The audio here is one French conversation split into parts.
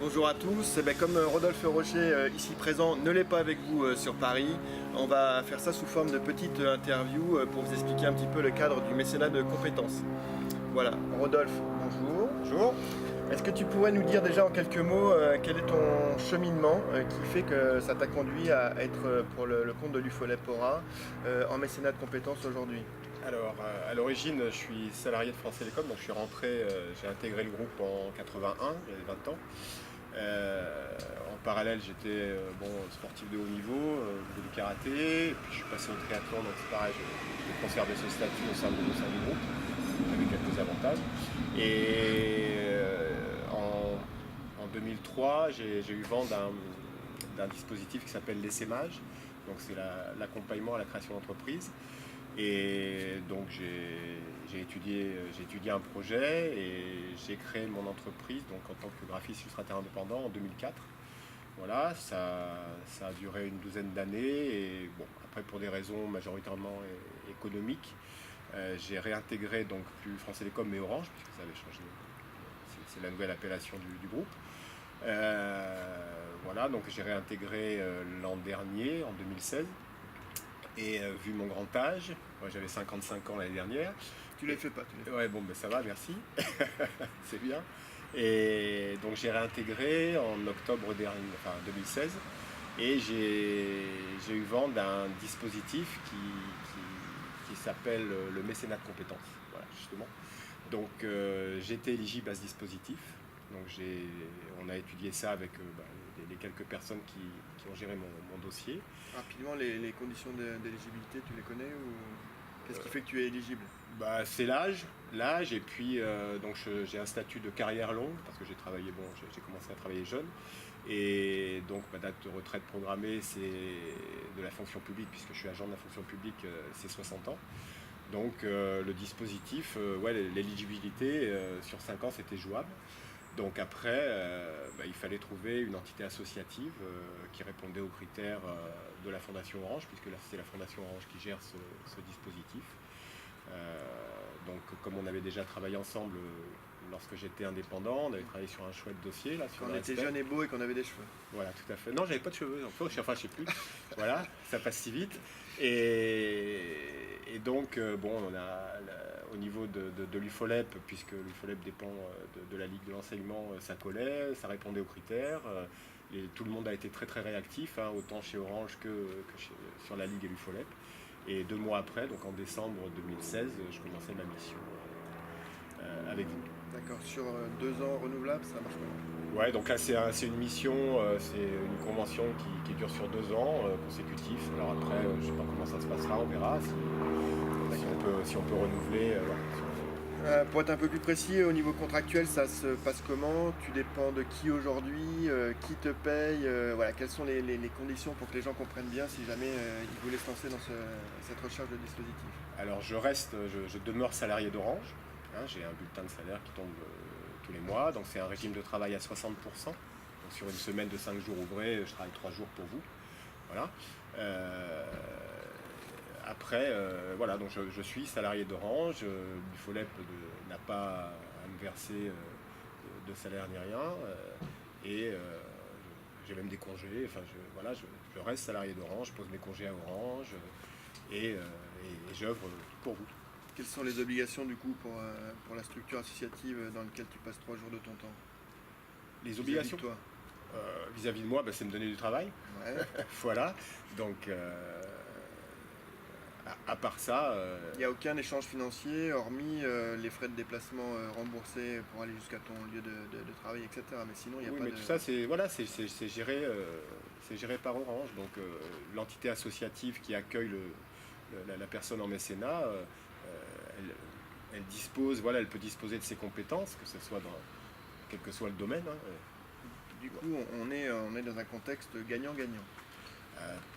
Bonjour à tous, comme Rodolphe Rocher ici présent ne l'est pas avec vous sur Paris, on va faire ça sous forme de petite interview pour vous expliquer un petit peu le cadre du mécénat de compétences. Voilà, Rodolphe, bonjour. Bonjour. Est-ce que tu pourrais nous dire déjà en quelques mots quel est ton cheminement qui fait que ça t'a conduit à être pour le compte de l'UFOLEP-Ora en mécénat de compétences aujourd'hui? Alors, à l'origine, je suis salarié de France Télécom, donc je suis rentré, j'ai intégré le groupe en 81, il y avait 20 ans. En parallèle, j'étais sportif de haut niveau, du karaté, et puis je suis passé au triathlon, donc c'est pareil, j'ai conservé ce statut au sein du groupe, avec quelques avantages. Et en 2003, j'ai eu vent d'un dispositif qui s'appelle l'essaimage, donc c'est l'accompagnement à la création d'entreprise. Et donc j'ai étudié un projet et j'ai créé mon entreprise donc en tant que graphiste illustrateur indépendant en 2004. Voilà, ça a duré une douzaine d'années et bon, après pour des raisons majoritairement économiques, j'ai réintégré donc plus France Télécom mais Orange, puisque ça avait changé, c'est la nouvelle appellation du groupe. Voilà, donc j'ai réintégré l'an dernier, en 2016. Et vu mon grand âge, moi j'avais 55 ans l'année dernière. Tu les fais pas, Ouais, bon, ben ça va, merci. C'est bien. Et donc j'ai réintégré en octobre dernier, enfin 2016, et j'ai eu vent d'un dispositif qui s'appelle le mécénat de compétences, voilà, justement. Donc j'étais éligible à ce dispositif. Donc on a étudié ça avec les quelques personnes qui ont géré mon dossier. Rapidement, les conditions d'éligibilité, tu les connais ou qu'est-ce qui fait que tu es éligible? C'est l'âge, et puis donc j'ai un statut de carrière longue parce que j'ai commencé à travailler jeune. Et donc ma date de retraite programmée, c'est de la fonction publique, puisque je suis agent de la fonction publique, c'est 60 ans. Donc le dispositif, l'éligibilité sur 5 ans, c'était jouable. Donc après, il fallait trouver une entité associative qui répondait aux critères de la Fondation Orange, puisque là c'est la Fondation Orange qui gère ce dispositif. Donc comme on avait déjà travaillé ensemble lorsque j'étais indépendant, on avait travaillé sur un chouette dossier. Là, quand on était jeune et beau et qu'on avait des cheveux. Voilà, tout à fait. Non, j'avais pas de cheveux, enfin je sais plus. Voilà, ça passe si vite. Et donc, on a au niveau de l'UFOLEP, puisque l'UFOLEP dépend de la Ligue de l'enseignement, ça collait, ça répondait aux critères. Et tout le monde a été très très réactif, hein, autant chez Orange que sur la Ligue et l'UFOLEP. Et 2 mois après, donc en décembre 2016, je commençais ma mission avec vous. D'accord, sur 2 ans renouvelables, ça marche comment? Ouais, donc là c'est une mission, c'est une convention qui dure sur 2 ans consécutifs. Alors après, je sais pas comment ça se passera, on verra si on peut renouveler. Pour être un peu plus précis, au niveau contractuel, ça se passe comment? Tu dépends de qui aujourd'hui? Qui te paye? Voilà, quelles sont les conditions pour que les gens comprennent bien si jamais ils voulaient se lancer dans cette recherche de dispositif? Alors je demeure salarié d'Orange. Hein, j'ai un bulletin de salaire qui tombe tous les mois, donc c'est un régime de travail à 60%. Donc sur une semaine de 5 jours ouvrés, je travaille 3 jours pour vous. Voilà. Après, voilà, donc je suis salarié d'Orange. L'UFOLEP n'a pas à me verser de salaire ni rien. Et j'ai même des congés. Enfin, je reste salarié d'Orange, je pose mes congés à Orange et j'œuvre pour vous. Quelles sont les obligations du coup pour la structure associative dans laquelle tu passes 3 jours de ton temps? Les obligations vis-à-vis de toi? Vis-à-vis de moi, c'est me donner du travail. Ouais. Voilà. Donc, à part ça... Il n'y a aucun échange financier, hormis les frais de déplacement remboursés pour aller jusqu'à ton lieu de travail, etc. Mais sinon, il n'y a pas mais de... tout ça, c'est géré par Orange. Donc, l'entité associative qui accueille la personne en mécénat, elle peut disposer de ses compétences, que ce soit quel que soit le domaine. Hein. Du coup, on est dans un contexte gagnant-gagnant.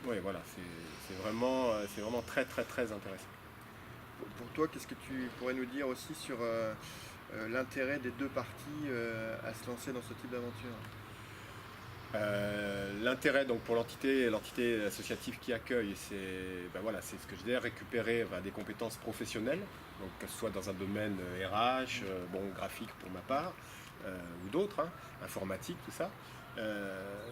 Oui, voilà, c'est vraiment très très très intéressant. Pour toi, qu'est-ce que tu pourrais nous dire aussi sur l'intérêt des deux parties à se lancer dans ce type d'aventure? L'intérêt donc pour l'entité associative qui accueille, c'est ce que je disais, récupérer des compétences professionnelles, donc que ce soit dans un domaine RH, graphique pour ma part, ou d'autres, hein, informatique, tout ça,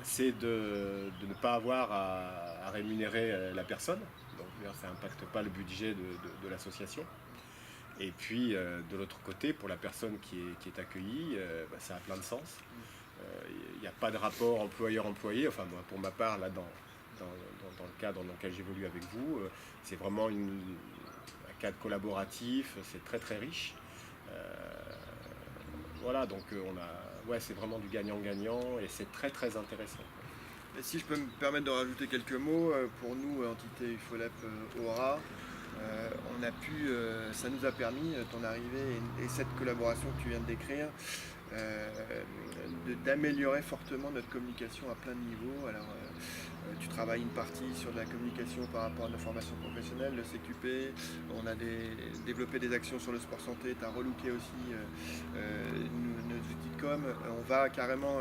c'est de ne pas avoir à rémunérer la personne. Donc d'ailleurs, ça n'impacte pas le budget de l'association. Et puis de l'autre côté, pour la personne qui est accueillie, ça a plein de sens. Il n'y a pas de rapport employeur-employé. Enfin, moi, pour ma part, là, dans le cadre dans lequel j'évolue avec vous, c'est vraiment un cadre collaboratif, c'est très très riche. Voilà, donc c'est vraiment du gagnant-gagnant et c'est très très intéressant. Et si je peux me permettre de rajouter quelques mots, pour nous, entité UFOLEP Aura, ça nous a permis, ton arrivée et cette collaboration que tu viens de décrire, d'améliorer fortement notre communication à plein de niveaux. Alors, tu travailles une partie sur de la communication par rapport à nos formations professionnelles, le CQP, on a développé des actions sur le sport santé, tu as relooké aussi nos outils de com. On va carrément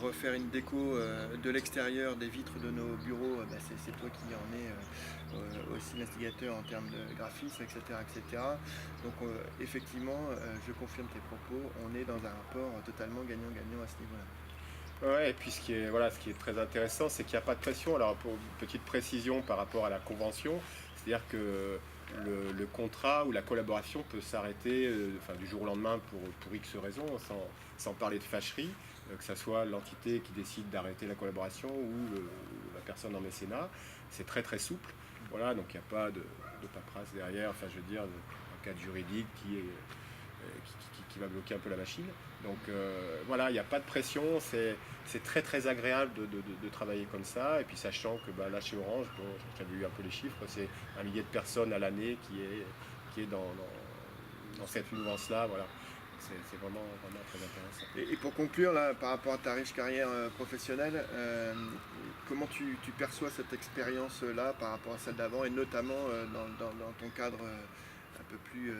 refaire une déco de l'extérieur des vitres de nos bureaux. C'est toi qui en es aussi l'instigateur en termes de graphisme, etc. etc. Donc effectivement, je confirme tes propos, on est dans un rapport totalement gagnant-gagnant à ce niveau-là. Ouais, et puis ce qui est très intéressant, c'est qu'il n'y a pas de pression. Alors, pour une petite précision par rapport à la convention, c'est-à-dire que le contrat ou la collaboration peut s'arrêter du jour au lendemain pour X raisons, sans parler de fâcherie, que ce soit l'entité qui décide d'arrêter la collaboration ou la personne en mécénat. C'est très très souple. Voilà, donc il n'y a pas de paperasse derrière, enfin je veux dire, un cadre juridique qui va bloquer un peu la machine. Donc voilà, il n'y a pas de pression, c'est très très agréable de travailler comme ça. Et puis sachant que là chez Orange, bon, j'avais eu un peu les chiffres, c'est 1 millier de personnes à l'année qui est dans cette mouvance-là. Voilà. C'est vraiment très intéressant. Et pour conclure, là, par rapport à ta riche carrière professionnelle, comment tu perçois cette expérience-là par rapport à celle d'avant, et notamment dans ton cadre un peu plus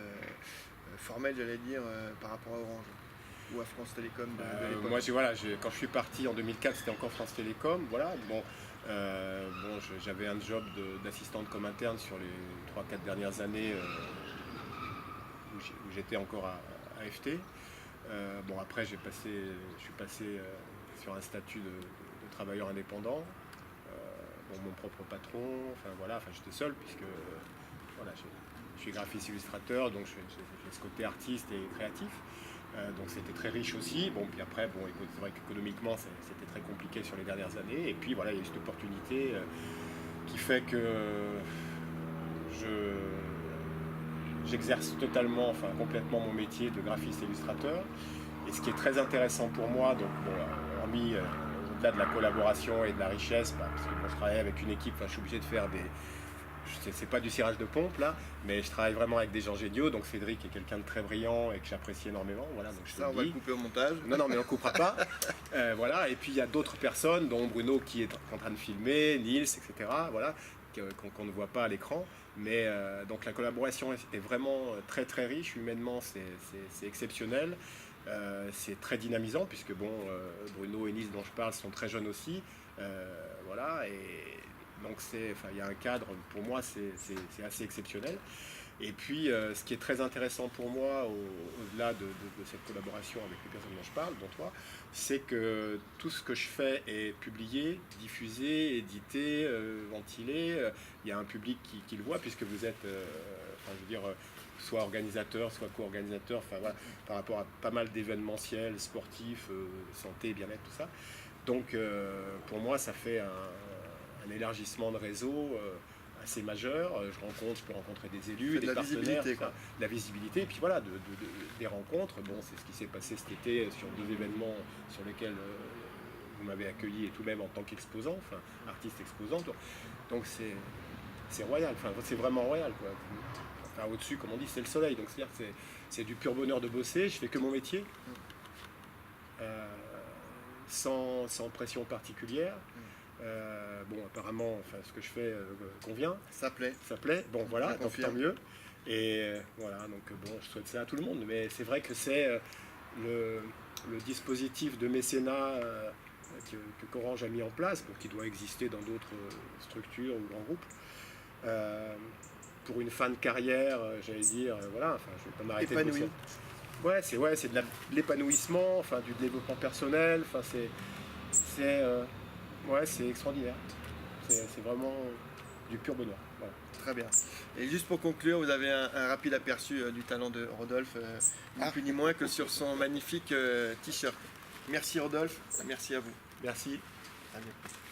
formel, j'allais dire, par rapport à Orange ou à France Télécom de l'époque? Moi, quand je suis parti en 2004, c'était encore France Télécom. Voilà. J'avais un job d'assistante com interne sur les 3-4 dernières années où j'étais encore à FT. Après, je suis passé sur un statut de travailleur indépendant. Mon propre patron. J'étais seul puisque je suis graphiste illustrateur, donc j'ai ce côté artiste et créatif. Donc c'était très riche aussi. Puis après, c'est vrai qu'économiquement, c'était très compliqué sur les dernières années. Et puis voilà, il y a eu cette opportunité qui fait que j'exerce complètement mon métier de graphiste illustrateur. Et ce qui est très intéressant pour moi, hormis au-delà de la collaboration et de la richesse, parce que je travaille avec une équipe, je suis obligé de faire c'est pas du cirage de pompe là, mais je travaille vraiment avec des gens géniaux. Donc Cédric est quelqu'un de très brillant et que j'apprécie énormément. Voilà, donc on va le couper au montage. Non, mais on ne le coupera pas. Voilà. Et puis il y a d'autres personnes, dont Bruno qui est en train de filmer, Niels, etc. Voilà, qu'on ne voit pas à l'écran. Mais donc la collaboration est vraiment très très riche. Humainement, c'est exceptionnel. C'est très dynamisant puisque Bruno et Niels dont je parle sont très jeunes aussi. Voilà. Et donc il y a un cadre, pour moi, c'est assez exceptionnel. Et puis, ce qui est très intéressant pour moi, au-delà de cette collaboration avec les personnes dont je parle, dont toi, c'est que tout ce que je fais est publié, diffusé, édité, ventilé. Il y a un public qui le voit, puisque vous êtes, soit organisateur, soit co-organisateur, par rapport à pas mal d'événementiels sportifs, santé, bien-être, tout ça. Donc, pour moi, ça fait un élargissement de réseau assez majeur. Je peux rencontrer des élus, des partenaires, de la visibilité, et puis voilà, des rencontres. C'est ce qui s'est passé cet été sur 2 événements sur lesquels vous m'avez accueilli, et tout même en tant qu'exposant, artiste exposant. Donc c'est royal, c'est vraiment royal, quoi. Au-dessus, comme on dit, c'est le soleil. Donc c'est-à-dire que c'est du pur bonheur de bosser. Je fais que mon métier, sans pression particulière. Apparemment, ce que je fais convient. Ça plaît. Bon, voilà, donc tant mieux. Et voilà, donc je souhaite ça à tout le monde. Mais c'est vrai que c'est le dispositif de mécénat qu'Orange a mis en place, qui doit exister dans d'autres structures ou grands groupes. Pour une fin de carrière, j'allais dire, je ne vais pas m'arrêter de ça. c'est de l'épanouissement, enfin, du développement personnel. Enfin, c'est extraordinaire. C'est vraiment du pur bonheur. Voilà. Très bien. Et juste pour conclure, vous avez un rapide aperçu du talent de Rodolphe, ni plus ni moins que sur son magnifique t-shirt. Merci Rodolphe, merci à vous. Merci. À bientôt.